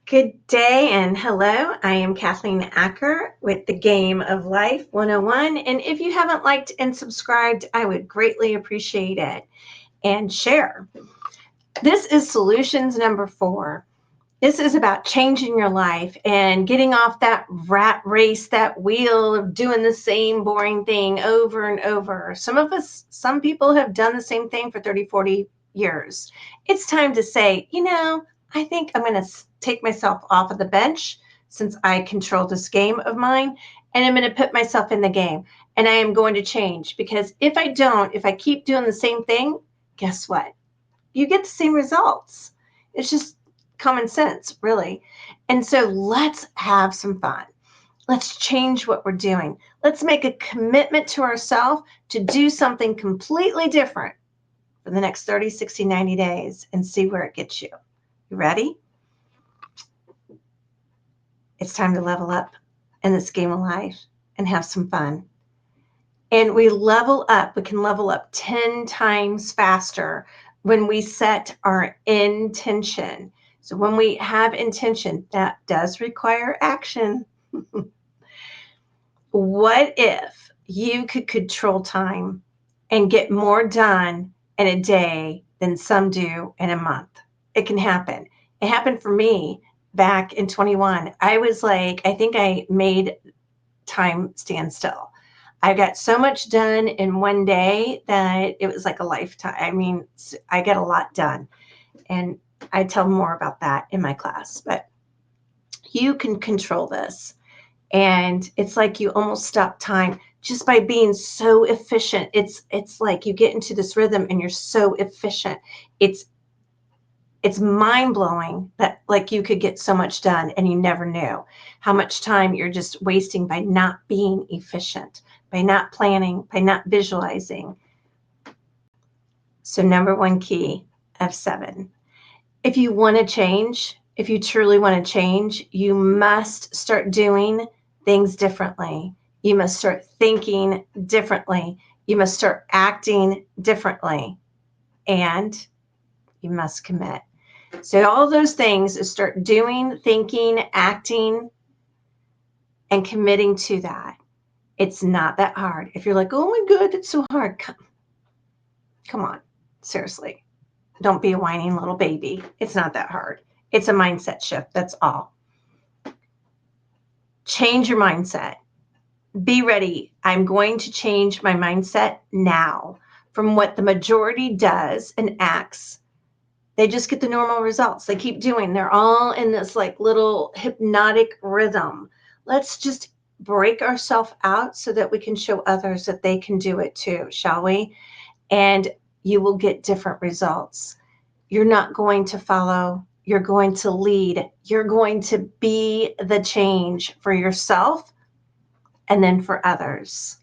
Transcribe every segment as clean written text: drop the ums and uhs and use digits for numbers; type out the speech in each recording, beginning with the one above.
Good day and hello. I am Kathleen Acker with the Game of Life 101. And if you haven't liked and subscribed, I would greatly appreciate it. And share. This is solutions number 4. This is about changing your life and getting off that rat race, that wheel of doing the same boring thing over and over. Some people have done the same thing for 30, 40 years. It's time to say, I think I'm going to take myself off of the bench since I control this game of mine, and I'm going to put myself in the game, and I am going to change, because if I keep doing the same thing, guess what? You get the same results. It's just common sense, really. And so let's have some fun. Let's change what we're doing. Let's make a commitment to ourselves to do something completely different for the next 30, 60, 90 days and see where it gets you. You ready? It's time to level up in this game of life and have some fun. And we can level up 10 times faster when we set our intention. So when we have intention, that does require action. What if you could control time and get more done in a day than some do in a month? It can happen. It happened for me back in 21. I think I made time stand still. I got so much done in one day that it was like a lifetime. I mean, I get a lot done. And I tell more about that in my class. But you can control this. And it's like you almost stop time just by being so efficient. It's like you get into this rhythm and you're so efficient. It's mind-blowing that like you could get so much done and you never knew how much time you're just wasting by not being efficient, by not planning, by not visualizing. So number 1 key of 7. If you want to change, if you truly want to change, you must start doing things differently. You must start thinking differently. You must start acting differently. And you must commit. So all those things is start doing, thinking, acting, and committing to that. It's not that hard. If you're like, oh my God, it's so hard. Come on, seriously. Don't be a whining little baby. It's not that hard. It's a mindset shift. That's all. Change your mindset. Be ready. I'm going to change my mindset now from what the majority does and acts. They just get the normal results. They keep doing. They're all in this like little hypnotic rhythm. Let's just break ourselves out so that we can show others that they can do it too, shall we? And you will get different results. You're not going to follow. You're going to lead. You're going to be the change for yourself and then for others.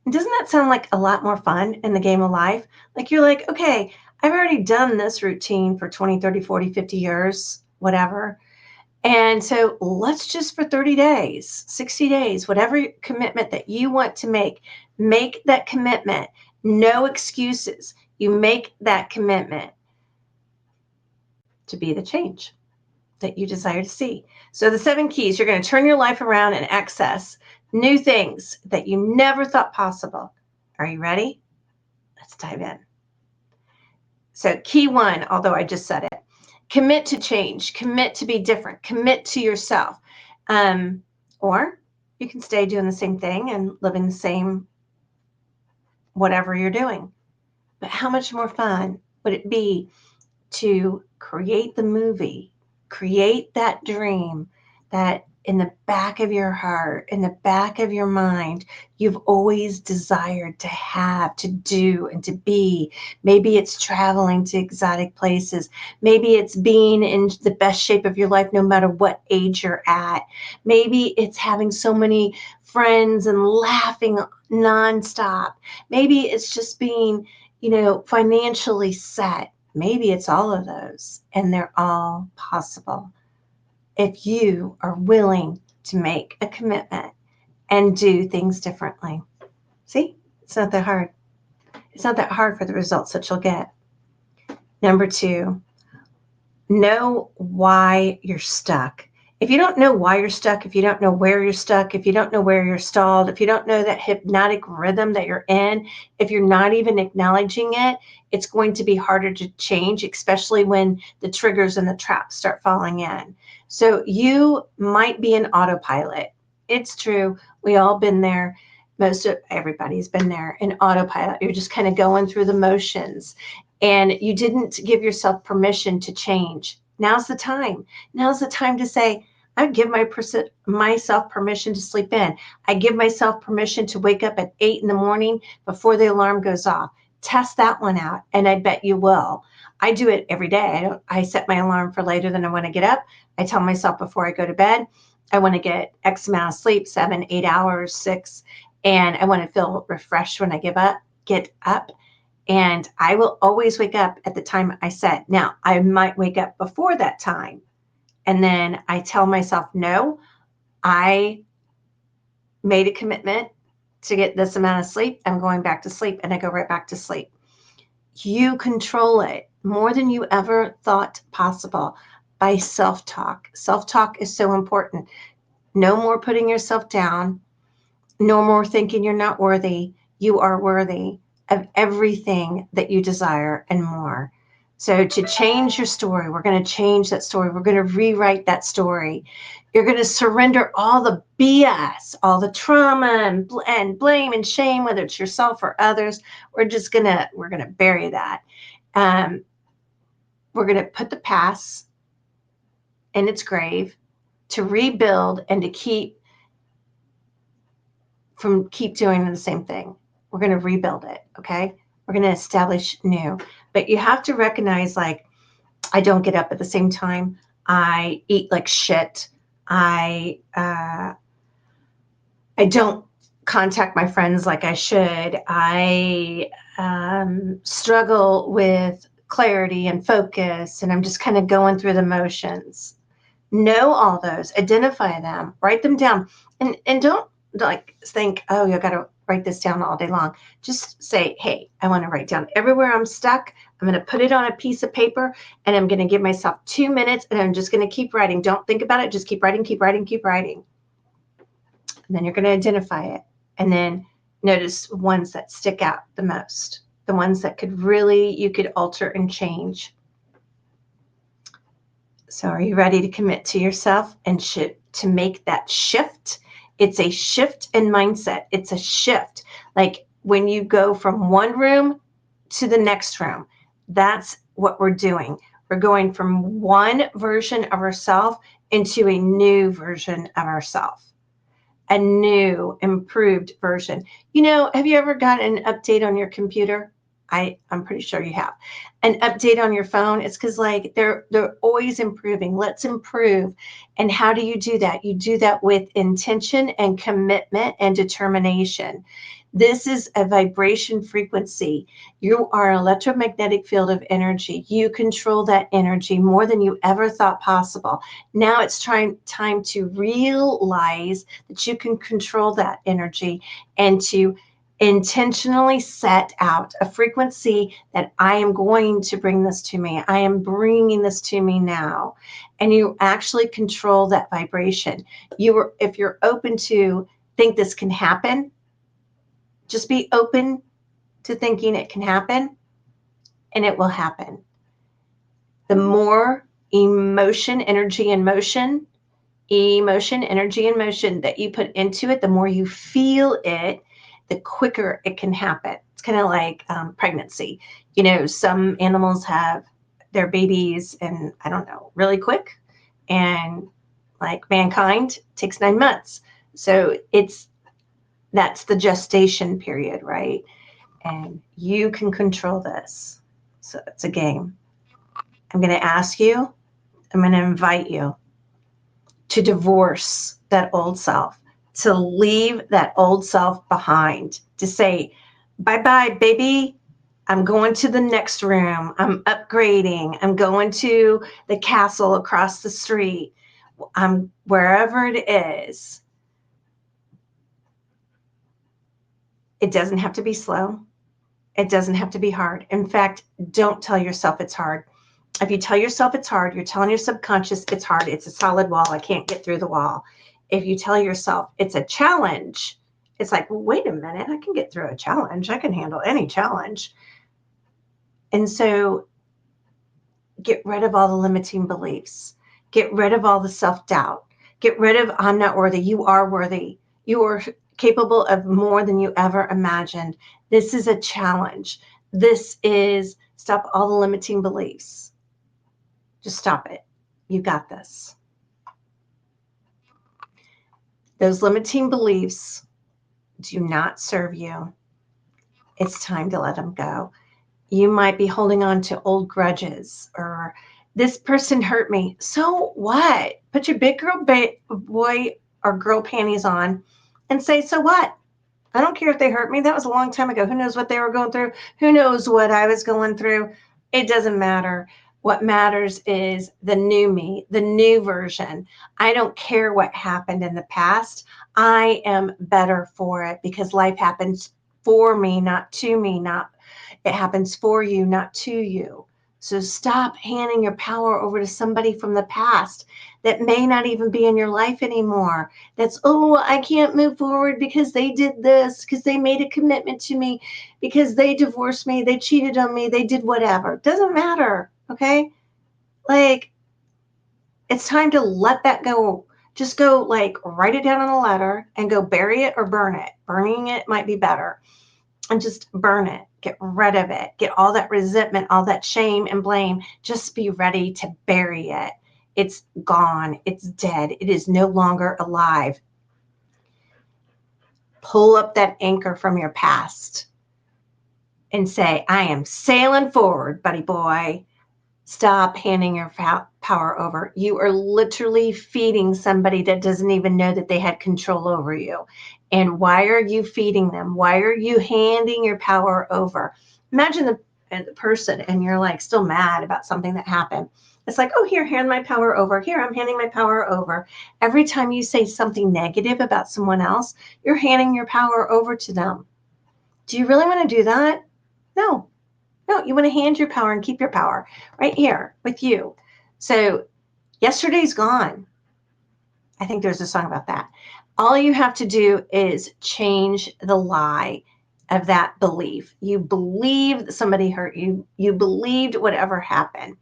And doesn't that sound like a lot more fun in the game of life? Like you're like, okay, I've already done this routine for 20, 30, 40, 50 years, whatever. And so let's just for 30 days, 60 days, whatever commitment that you want to make that commitment. No excuses. You make that commitment to be the change that you desire to see. So the 7 keys, you're going to turn your life around and access new things that you never thought possible. Are you ready? Let's dive in. So key 1, although I just said it, commit to change, commit to be different, commit to yourself. Or you can stay doing the same thing and living the same whatever you're doing. But how much more fun would it be to create the movie, create that dream that in the back of your heart, in the back of your mind, you've always desired to have, to do, and to be. Maybe it's traveling to exotic places. Maybe it's being in the best shape of your life, no matter what age you're at. Maybe it's having so many friends and laughing nonstop. Maybe it's just being, financially set. Maybe it's all of those, and they're all possible if you are willing to make a commitment and do things differently. See, it's not that hard. It's not that hard for the results that you'll get. Number 2, Know why you're stuck. If you don't know why you're stuck, if you don't know where you're stuck, if you don't know where you're stalled, if you don't know that hypnotic rhythm that you're in, if you're not even acknowledging it, it's going to be harder to change, especially when the triggers and the traps start falling in. So you might be an autopilot. It's true. We all been there. Most of everybody's been there in autopilot. You're just kind of going through the motions and you didn't give yourself permission to change. Now's the time. Now's the time to say, I give myself permission to sleep in. I give myself permission to wake up at 8 in the morning before the alarm goes off. Test that one out, and I bet you will. I do it every day. I set my alarm for later than I want to get up. I tell myself before I go to bed, I want to get X amount of sleep, 7, 8 hours, 6, and I want to feel refreshed when I get up. And I will always wake up at the time I set. Now, I might wake up before that time. And then I tell myself, no, I made a commitment to get this amount of sleep. I'm going back to sleep. And I go right back to sleep. You control it more than you ever thought possible by self-talk. Self-talk is so important. No more putting yourself down. No more thinking you're not worthy. You are worthy of everything that you desire and more. So to change your story, we're going to change that story. We're going to rewrite that story. You're going to surrender all the BS, all the trauma and blame and shame, whether it's yourself or others. We're going to bury that. We're going to put the past in its grave to rebuild and to keep doing the same thing. We're going to rebuild it. Okay. We're going to establish new, but you have to recognize, like, I don't get up at the same time. I eat like shit. I don't contact my friends like I should. I struggle with clarity and focus, and I'm just kind of going through the motions. Know all those, identify them, write them down, and don't like think, oh, you got to write this down all day long. Just say, hey, I want to write down everywhere I'm stuck. I'm going to put it on a piece of paper, and I'm going to give myself 2 minutes, and I'm just going to keep writing. Don't think about it. Just keep writing, keep writing, keep writing. And then you're going to identify it, and then notice ones that stick out the most, the ones that you could alter and change. So are you ready to commit to yourself and to make that shift? It's a shift in mindset. It's a shift. Like when you go from one room to the next room, that's what we're doing. We're going from one version of ourselves into a new version of ourselves, a new improved version. Have you ever got an update on your computer? I'm pretty sure you have. An update on your phone. It's because like they're always improving. Let's improve. And how do you do that? You do that with intention and commitment and determination. This is a vibration frequency. You are an electromagnetic field of energy. You control that energy more than you ever thought possible. Now it's time to realize that you can control that energy and to intentionally set out a frequency that I am going to bring this to me. I am bringing this to me now. And you actually control that vibration. If you're open to think this can happen, just be open to thinking it can happen, and it will happen. The more emotion, energy, and motion that you put into it, the more you feel it, the quicker it can happen. It's kind of like pregnancy. Some animals have their babies and I don't know, really quick. And like mankind takes 9 months. So that's the gestation period, right? And you can control this. So it's a game. I'm going to ask you, I'm going to invite you to divorce that old self, to leave that old self behind, to say, bye-bye, baby. I'm going to the next room. I'm upgrading. I'm going to the castle across the street. I'm wherever it is. It doesn't have to be slow. It doesn't have to be hard. In fact, don't tell yourself it's hard. If you tell yourself it's hard, you're telling your subconscious it's hard. It's a solid wall. I can't get through the wall. If you tell yourself it's a challenge, it's like, well, wait a minute, I can get through a challenge. I can handle any challenge. And so get rid of all the limiting beliefs. Get rid of all the self-doubt. Get rid of I'm not worthy. You are worthy. You are capable of more than you ever imagined. This is a challenge. This is stop all the limiting beliefs. Just stop it. You got this. Those limiting beliefs do not serve you. It's time to let them go. You might be holding on to old grudges, or this person hurt me. So what? Put your big girl boy or girl panties on and say, so what? I don't care if they hurt me. That was a long time ago. Who knows what they were going through? Who knows what I was going through? It doesn't matter. What matters is the new me, the new version. I don't care what happened in the past. I am better for it because life happens for me, not to me, not it happens for you, not to you. So stop handing your power over to somebody from the past that may not even be in your life anymore. That's, oh, I can't move forward because they did this, because they made a commitment to me, because they divorced me, they cheated on me, they did whatever. Doesn't matter, okay? Like, it's time to let that go. Just go, like, write it down on a letter and go bury it or burn it. Burning it might be better. And just burn it. Get rid of it. Get all that resentment, all that shame and blame. Just be ready to bury it. It's gone. It's dead. It is no longer alive. Pull up that anchor from your past and say, I am sailing forward, buddy boy. Stop handing your power over. You are literally feeding somebody that doesn't even know that they had control over you. And why are you feeding them? Why are you handing your power over? Imagine the person and you're like still mad about something that happened. It's like, oh, here, hand my power over. Here, I'm handing my power over. Every time you say something negative about someone else, you're handing your power over to them. Do you really want to do that? No. No, you want to hand your power and keep your power right here with you. So yesterday's gone. I think there's a song about that. All you have to do is change the lie of that belief. You believed somebody hurt you. You believed whatever happened.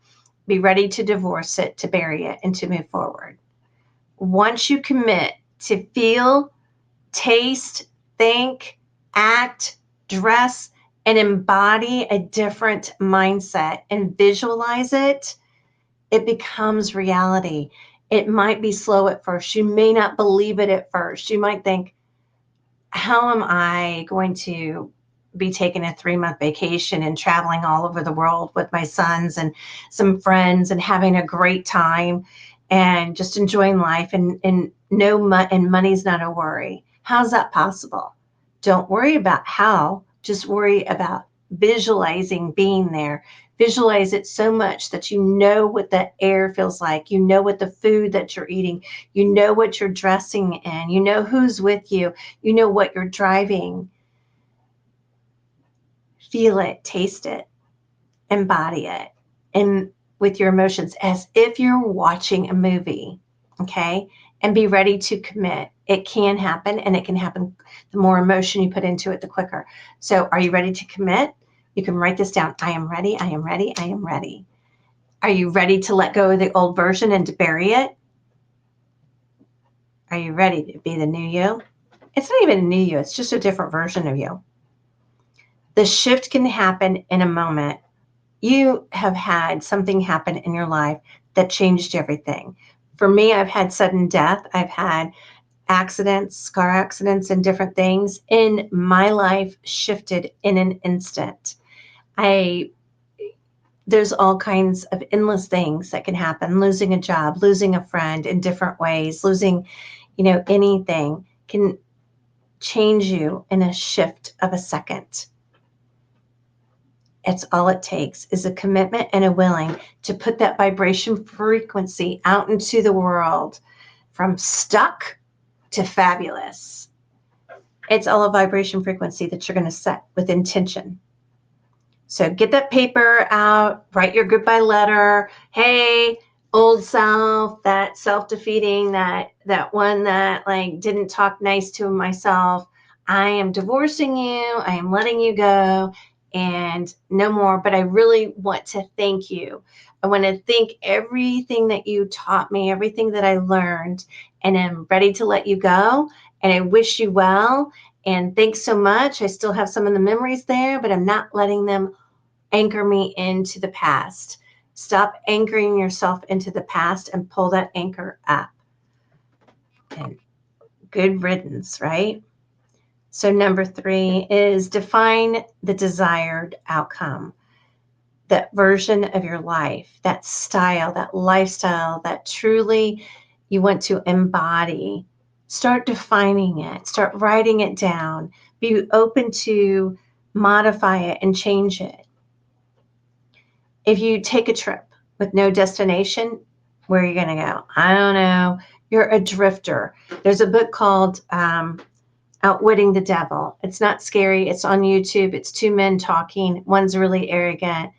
Be ready to divorce it, to bury it, and to move forward. Once you commit to feel, taste, think, act, dress, and embody a different mindset and visualize it, it becomes reality. It might be slow at first. You may not believe it at first. You might think, how am I going to be taking a 3-month vacation and traveling all over the world with my sons and some friends and having a great time and just enjoying life and money's not a worry? How's that possible? Don't worry about how, just worry about visualizing being there. Visualize it so much that you know what the air feels like. You know what the food that you're eating. You know what you're dressing in. You know who's with you. You know what you're driving. Feel it, taste it, embody it, and with your emotions as if you're watching a movie, okay? And be ready to commit. It can happen, and it can happen. The more emotion you put into it, the quicker. So are you ready to commit? You can write this down. I am ready. I am ready. I am ready. Are you ready to let go of the old version and to bury it? Are you ready to be the new you? It's not even a new you. It's just a different version of you. The shift can happen in a moment. You have had something happen in your life that changed everything. For me, I've had sudden death. I've had accidents, car accidents, and different things in my life shifted in an instant. There's all kinds of endless things that can happen. Losing a job, losing a friend in different ways, losing, anything can change you in a shift of a second. It's all it takes is a commitment and a willing to put that vibration frequency out into the world from stuck to fabulous. It's all a vibration frequency that you're going to set with intention. So get that paper out, write your goodbye letter. Hey, old self, that self-defeating, that one that like didn't talk nice to myself. I am divorcing you. I am letting you go and no more. But I really want to thank you. I want to thank everything that you taught me, everything that I learned, and I'm ready to let you go. And I wish you well. And thanks so much. I still have some of the memories there, but I'm not letting them anchor me into the past. Stop anchoring yourself into the past and pull that anchor up. And good riddance, right? So number 3 is define the desired outcome. That version of your life, that style, that lifestyle that truly you want to embody. Start defining it. Start writing it down. Be open to modify it and change it. If you take a trip with no destination, where are you going to go? I don't know. You're a drifter. There's a book called Outwitting the Devil. It's not scary. It's on YouTube. It's 2 men talking. One's really arrogant,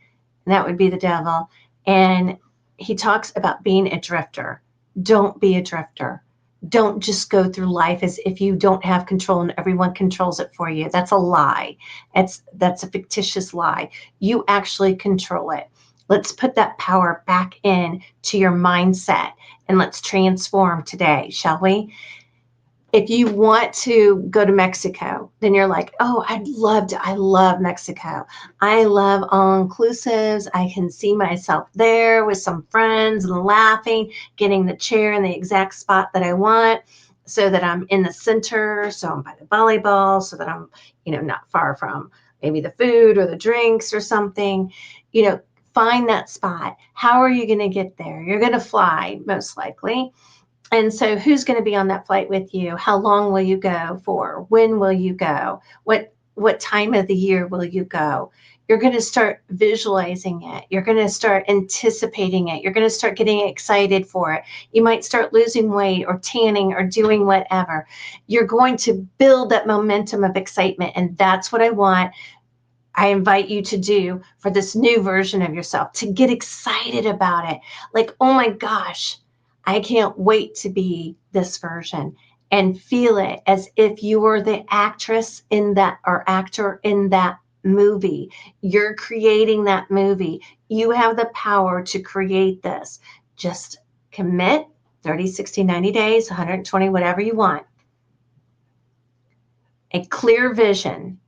and that would be the devil. And he talks about being a drifter. Don't be a drifter. Don't just go through life as if you don't have control and everyone controls it for you. That's a lie. That's a fictitious lie. You actually control it. Let's put that power back in to your mindset and let's transform today, shall we? If you want to go to Mexico, then you're like, oh, I love Mexico. I love all inclusives. I can see myself there with some friends and laughing, getting the chair in the exact spot that I want so that I'm in the center. So I'm by the volleyball so that I'm, not far from maybe the food or the drinks or something, find that spot. How are you going to get there? You're going to fly most likely. And so who's going to be on that flight with you? How long will you go for? When will you go? What time of the year will you go? You're going to start visualizing it. You're going to start anticipating it. You're going to start getting excited for it. You might start losing weight or tanning or doing whatever. You're going to build that momentum of excitement. And that's what I invite you to do for this new version of yourself, to get excited about it. Like, oh my gosh, I can't wait to be this version, and feel it as if you were the actress in that or actor in that movie. You're creating that movie. You have the power to create this. Just commit 30, 60, 90 days, 120, whatever you want. A clear vision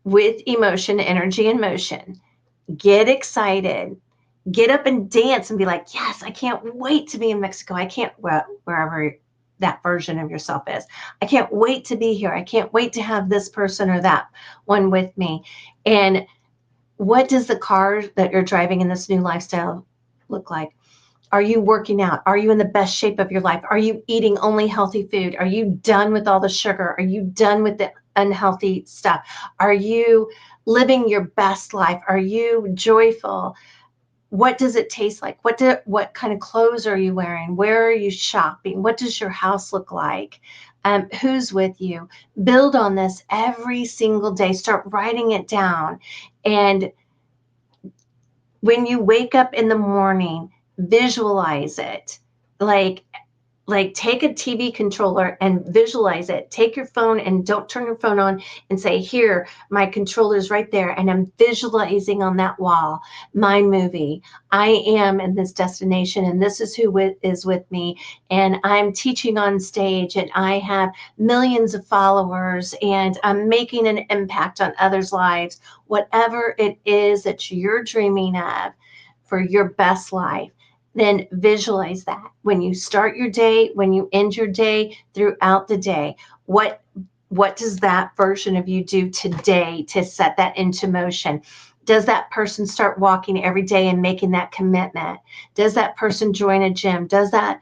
with emotion, energy, and motion. Get excited. Get up and dance and be like, yes, I can't wait to be in Mexico. I can't, wherever that version of yourself is. I can't wait to be here. I can't wait to have this person or that one with me. And what does the car that you're driving in this new lifestyle look like? Are you working out? Are you in the best shape of your life? Are you eating only healthy food? Are you done with all the sugar? Are you done with the unhealthy stuff? Are you living your best life? Are you joyful? What does it taste like? What kind of clothes are you wearing? Where are you shopping? What does your house look like? Who's with you? Build on this every single day. Start writing it down. And when you wake up in the morning, visualize it. Like take a TV controller and visualize it. Take your phone and don't turn your phone on and say, here, my controller's right there. And I'm visualizing on that wall my movie. I am in this destination and this is who is with me. And I'm teaching on stage and I have millions of followers and I'm making an impact on others' lives. Whatever it is that you're dreaming of for your best life, then visualize that when you start your day, when you end your day, throughout the day. What does that version of you do today to set that into motion? Does that person start walking every day and making that commitment? Does that person join a gym? Does that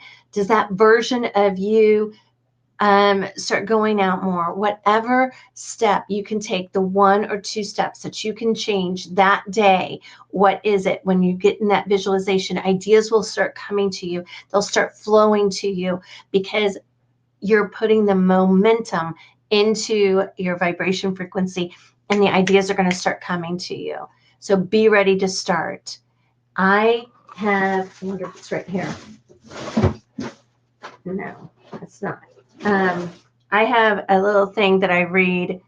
version of you start going out more? Whatever step you can take, the 1 or 2 steps that you can change that day, what is it? When you get in that visualization, ideas will start coming to you. They'll start flowing to you because you're putting the momentum into your vibration frequency and the ideas are going to start coming to you. So be ready to start. I wonder if it's right here. No, it's not. I have a little thing that I read,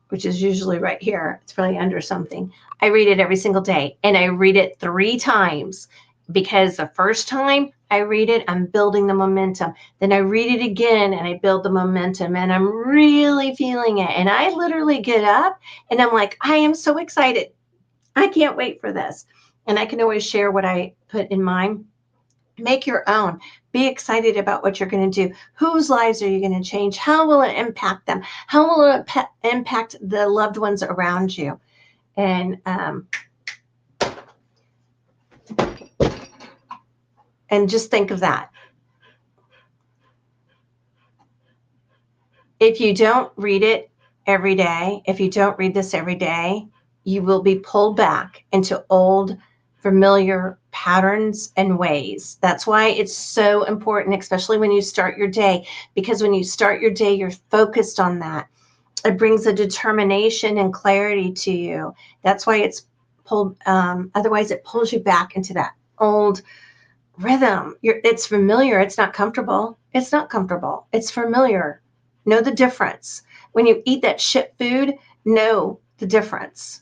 which is usually right here. It's probably under something. I read it every single day, and I read it 3 times, because the first time I read it, I'm building the momentum. Then I read it again and I build the momentum, and I'm really feeling it. And I literally get up and I'm like, I am so excited. I can't wait for this. And I can always share what I put in mine. Make your own. Be excited about what you're going to do. Whose lives are you going to change? How will it impact them? How will it impact the loved ones around you? And just think of that. If you don't read it every day, if you don't read this every day, you will be pulled back into old, familiar patterns and ways. That's why it's so important, especially when you start your day, because when you start your day, you're focused on that. It brings a determination and clarity to you. That's why it's pulled. Otherwise, it pulls you back into that old rhythm. It's familiar. It's not comfortable. It's not comfortable. It's familiar. Know the difference. When you eat that shit food, know the difference.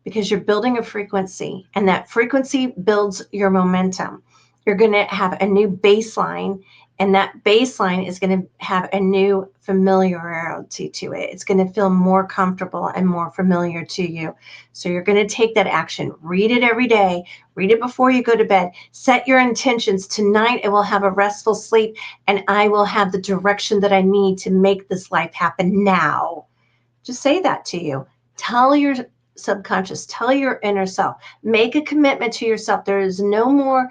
Because you're building a frequency, and that frequency builds your momentum. You're going to have a new baseline, and that baseline is going to have a new familiarity to it. It's going to feel more comfortable and more familiar to you. So you're going to take that action. Read it every day. Read it before you go to bed. Set your intentions. Tonight I will have a restful sleep, and I will have the direction that I need to make this life happen now. Just say that to you. Tell your subconscious, tell your inner self, make a commitment to yourself. There is no more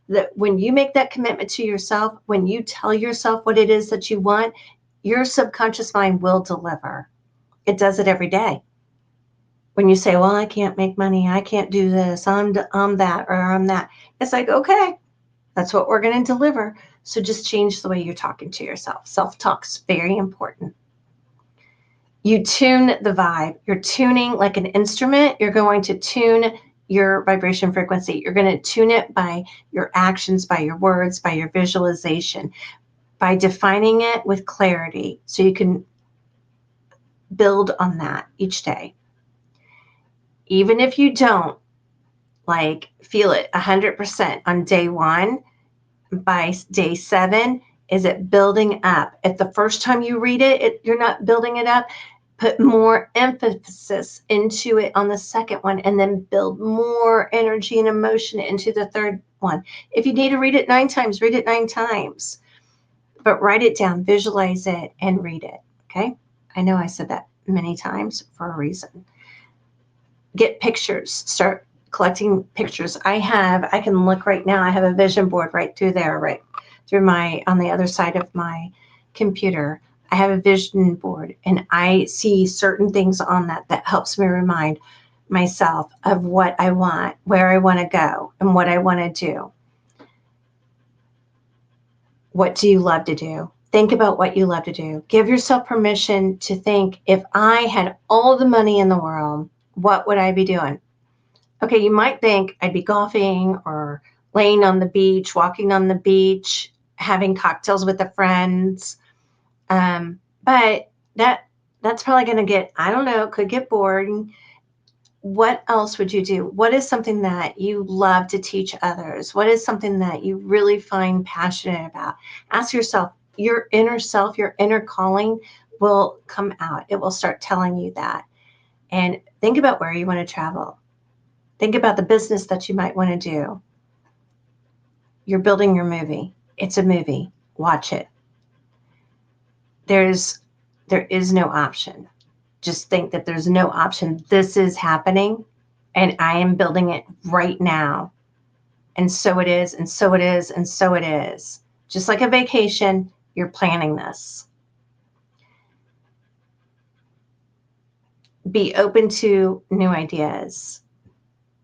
that when you make that commitment to yourself, when you tell yourself what it is that you want, your subconscious mind will deliver. It does it every day. When you say, well, I can't make money, I can't do this, I'm that, or I'm that. It's like, okay, that's what we're going to deliver. So just change the way you're talking to yourself. Self-talk's very important. You tune the vibe. You're tuning like an instrument. You're going to tune your vibration frequency. You're going to tune it by your actions, by your words, by your visualization, by defining it with clarity so you can build on that each day. Even if you don't feel it 100% on day 1, by day 7, is it building up? If the first time you read it, you're not building it up, put more emphasis into it on the second one, and then build more energy and emotion into the third one. If you need to read it 9 times, read it 9 times. But write it down, visualize it, and read it, okay? I know I said that many times for a reason. Get pictures. Start collecting pictures. I can look right now. I have a vision board right through there, right through on the other side of my computer. I have a vision board, and I see certain things on that helps me remind myself of what I want, where I want to go, and what I want to do. What do you love to do? Think about what you love to do. Give yourself permission to think, if I had all the money in the world, what would I be doing? Okay, you might think I'd be golfing or laying on the beach, walking on the beach, having cocktails with the friends. But that's probably going to get, I don't know, could get boring. What else would you do? What is something that you love to teach others? What is something that you really find passionate about? Ask yourself, your inner self, your inner calling will come out. It will start telling you that. And think about where you want to travel. Think about the business that you might want to do. You're building your movie. It's a movie. Watch it. There is no option. Just think that there's no option. This is happening, and I am building it right now. And so it is, and so it is, and so it is. Just like a vacation, you're planning this. Be open to new ideas.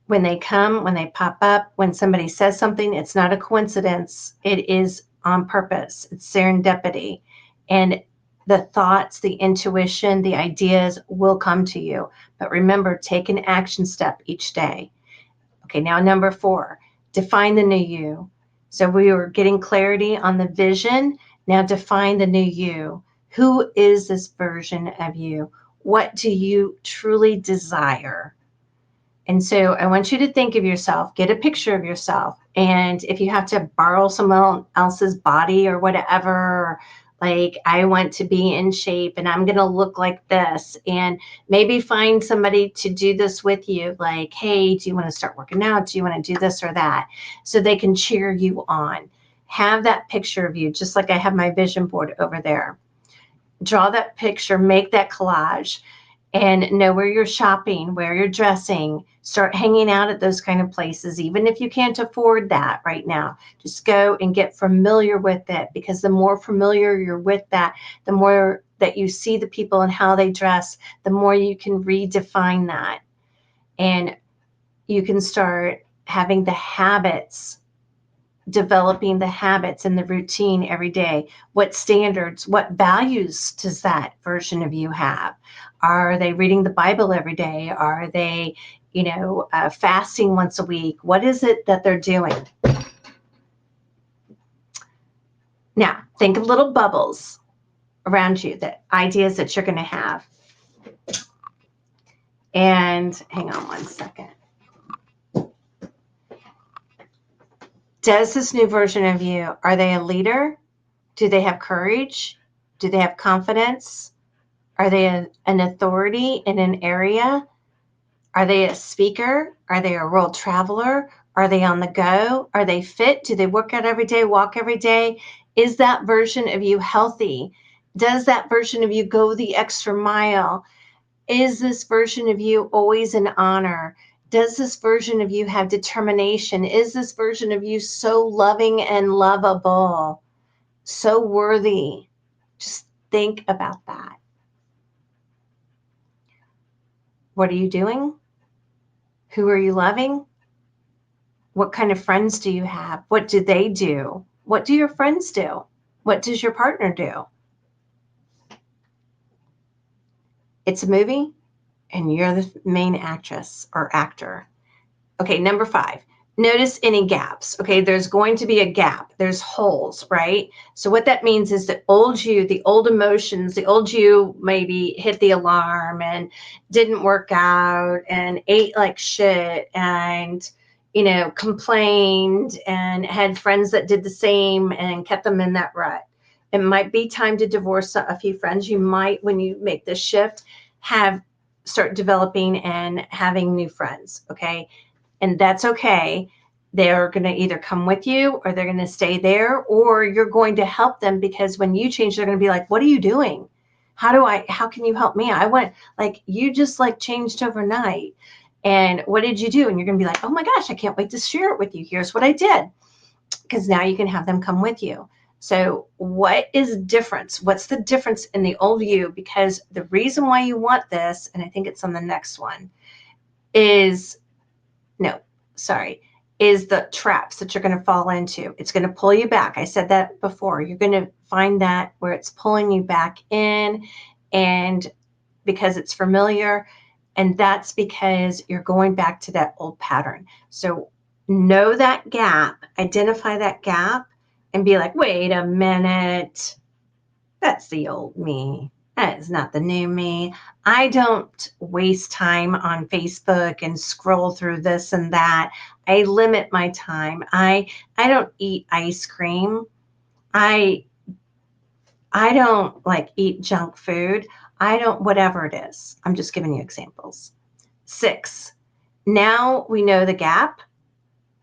When they come, when they pop up, when somebody says something, it's not a coincidence. It is on purpose. It's serendipity. And The thoughts, the intuition, the ideas will come to you. But remember, take an action step each day. Okay, now number 4, define the new you. So we were getting clarity on the vision. Now define the new you. Who is this version of you? What do you truly desire? And so I want you to think of yourself, get a picture of yourself. And if you have to borrow someone else's body or whatever, like I want to be in shape and I'm going to look like this, and maybe find somebody to do this with you. Like, hey, do you want to start working out? Do you want to do this or that? So they can cheer you on. Have that picture of you, just like I have my vision board over there. Draw that picture, make that collage, and know where you're shopping, where you're dressing. Start hanging out at those kind of places, even if you can't afford that right now. Just go and get familiar with it, because the more familiar you're with that, the more that you see the people and how they dress, the more you can redefine that. And you can start having the habits, developing the habits and the routine every day. What standards, what values does that version of you have? Are they reading the Bible every day? Are they, fasting once a week? What is it that they're doing? Now, think of little bubbles around you, that ideas that you're going to have. And hang on one second. Does this new version of you, are they a leader? Do they have courage? Do they have confidence? Are they an authority in an area? Are they a speaker? Are they a world traveler? Are they on the go? Are they fit? Do they work out every day, walk every day? Is that version of you healthy? Does that version of you go the extra mile? Is this version of you always in honor? Does this version of you have determination? Is this version of you so loving and lovable, so worthy? Just think about that. What are you doing? Who are you loving? What kind of friends do you have? What do they do? What do your friends do? What does your partner do? It's a movie, and you're the main actress or actor. Okay, number 5, notice any gaps. Okay, there's going to be a gap. There's holes, right? So what that means is the old you, the old emotions, the old you maybe hit the alarm and didn't work out and ate like shit and, complained and had friends that did the same and kept them in that rut. It might be time to divorce a few friends. You might, when you make this shift, start developing and having new friends, okay? And that's okay. They're going to either come with you or they're going to stay there, or you're going to help them, because when you change, they're going to be like, what are you doing? How can you help me? You just changed overnight. And what did you do? And you're going to be like, oh my gosh, I can't wait to share it with you. Here's what I did. Because now you can have them come with you. So what is difference? What's the difference in the old you? Because the reason why you want this, and I think it's on the next one, is the traps that you're going to fall into. It's going to pull you back. I said that before. You're going to find that where it's pulling you back in, and because it's familiar, and that's because you're going back to that old pattern. So know that gap, identify that gap, and be like, wait a minute, that's the old me. That is not the new me. I don't waste time on Facebook and scroll through this and that. I limit my time. I don't eat ice cream. I don't eat junk food. I don't, whatever it is. I'm just giving you examples. 6, now we know the gap.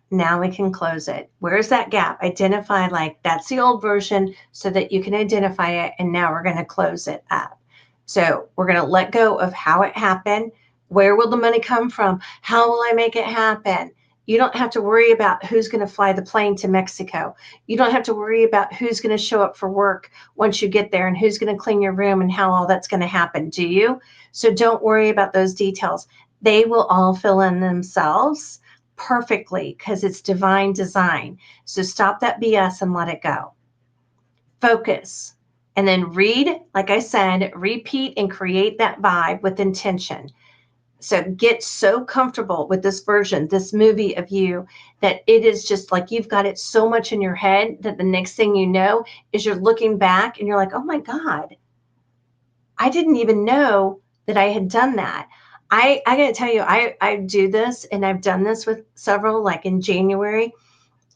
Now we can close it. Where's that gap? Identify, that's the old version, so that you can identify it. And now we're going to close it up. So we're going to let go of how it happened. Where will the money come from? How will I make it happen? You don't have to worry about who's going to fly the plane to Mexico. You don't have to worry about who's going to show up for work once you get there and who's going to clean your room and how all that's going to happen. Do you? So don't worry about those details. They will all fill in themselves perfectly, because it's divine design. So stop that BS and let it go. Focus. And then read, like I said, repeat and create that vibe with intention. So get so comfortable with this version, this movie of you, that it is just like you've got it so much in your head that the next thing you know is you're looking back and you're like, oh my God, I didn't even know that I had done that. I got to tell you, I do this, and I've done this with several, like in January,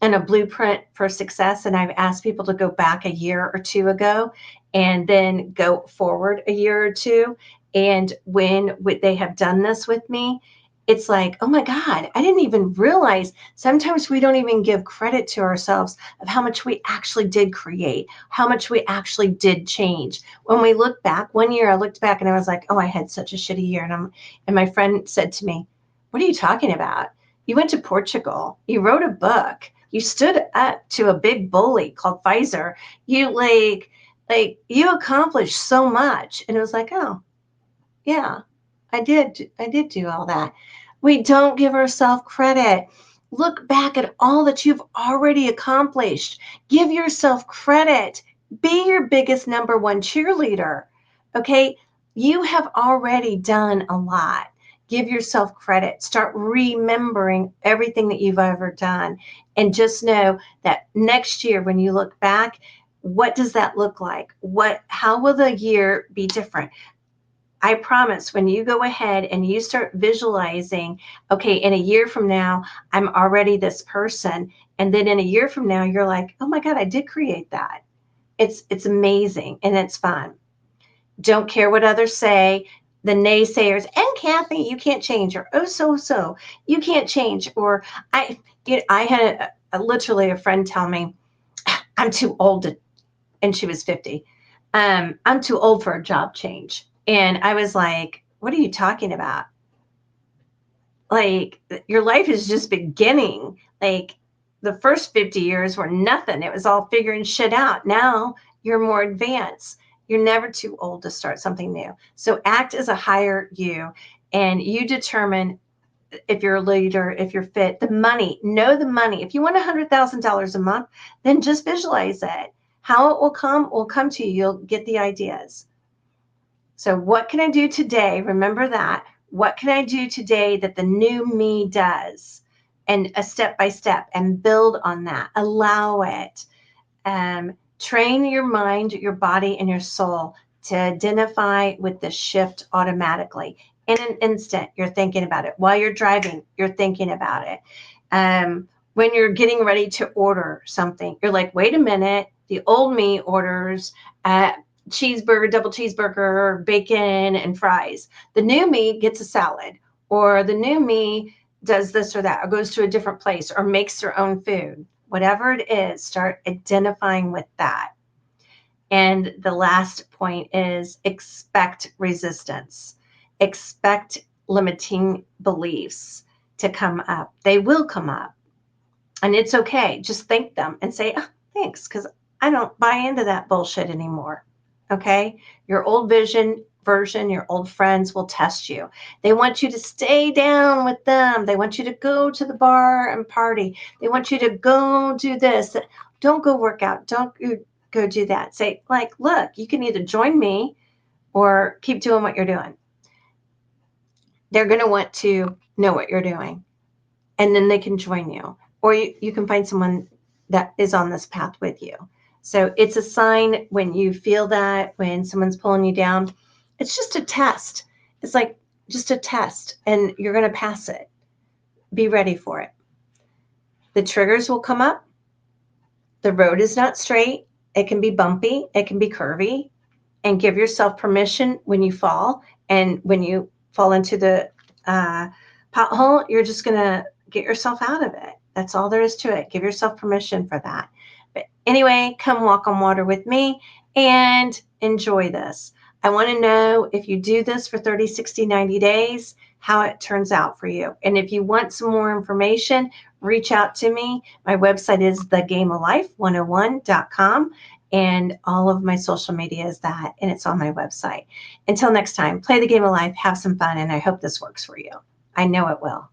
and a blueprint for success. And I've asked people to go back a year or two ago and then go forward a year or two. And when they have done this with me, it's like, oh my God, I didn't even realize. Sometimes we don't even give credit to ourselves of how much we actually did create, how much we actually did change. When we look back, one year I looked back and I was like, oh, I had such a shitty year. And my friend said to me, what are you talking about? You went to Portugal, you wrote a book, you stood up to a big bully called Pfizer. You you accomplished so much. And it was like, oh, yeah, I did. I did do all that. We don't give ourselves credit. Look back at all that you've already accomplished. Give yourself credit. Be your biggest number one cheerleader. Okay. You have already done a lot. Give yourself credit. Start remembering everything that you've ever done. And just know that next year, when you look back, what does that look like? How will the year be different? I promise when you go ahead and you start visualizing, okay, in a year from now, I'm already this person. And then in a year from now, you're like, oh my God, I did create that. It's amazing and it's fun. Don't care what others say. The naysayers, and Kathy, you can't change, or oh, so, you can't change. Or I had literally a friend tell me, I'm too old to, and she was 50. I'm too old for a job change. And I was like, what are you talking about? Like, your life is just beginning. Like, the first 50 years were nothing. It was all figuring shit out. Now you're more advanced. You're never too old to start something new. So act as a higher you, and you determine if you're a leader, if you're fit. The money, know the money. If you want $100,000 a month, then just visualize it. How it will come to you. You'll get the ideas. So what can I do today? Remember that. What can I do today that the new me does? And a step by step, and build on that. Allow it. Train your mind, your body, and your soul to identify with the shift automatically. In an instant, you're thinking about it. While you're driving, you're thinking about it. When you're getting ready to order something, you're like, wait a minute, the old me orders cheeseburger, double cheeseburger, bacon, and fries. The new me gets a salad, or the new me does this or that, or goes to a different place, or makes their own food. Whatever it is, start identifying with that. And the last point is expect resistance. Expect limiting beliefs to come up. They will come up. And it's okay. Just thank them and say, oh, thanks, because I don't buy into that bullshit anymore. Okay? Your old version, your old friends will test you. They want you to stay down with them. They want you to go to the bar and party. They want you to go do this. Don't go work out. Don't go do that. Say, like, look, you can either join me or keep doing what you're doing. They're going to want to know what you're doing, and then they can join you. Or you can find someone that is on this path with you. So it's a sign when you feel that, when someone's pulling you down, it's just a test. It's like just a test, and you're going to pass it. Be ready for it. The triggers will come up. The road is not straight. It can be bumpy. It can be curvy. And give yourself permission when you fall. And when you fall into the pothole, you're just going to get yourself out of it. That's all there is to it. Give yourself permission for that. But anyway, come walk on water with me and enjoy this. I want to know if you do this for 30, 60, 90 days, how it turns out for you. And if you want some more information, reach out to me. My website is thegameoflife101.com. And all of my social media is that, and it's on my website. Until next time, play the game of life, have some fun, and I hope this works for you. I know it will.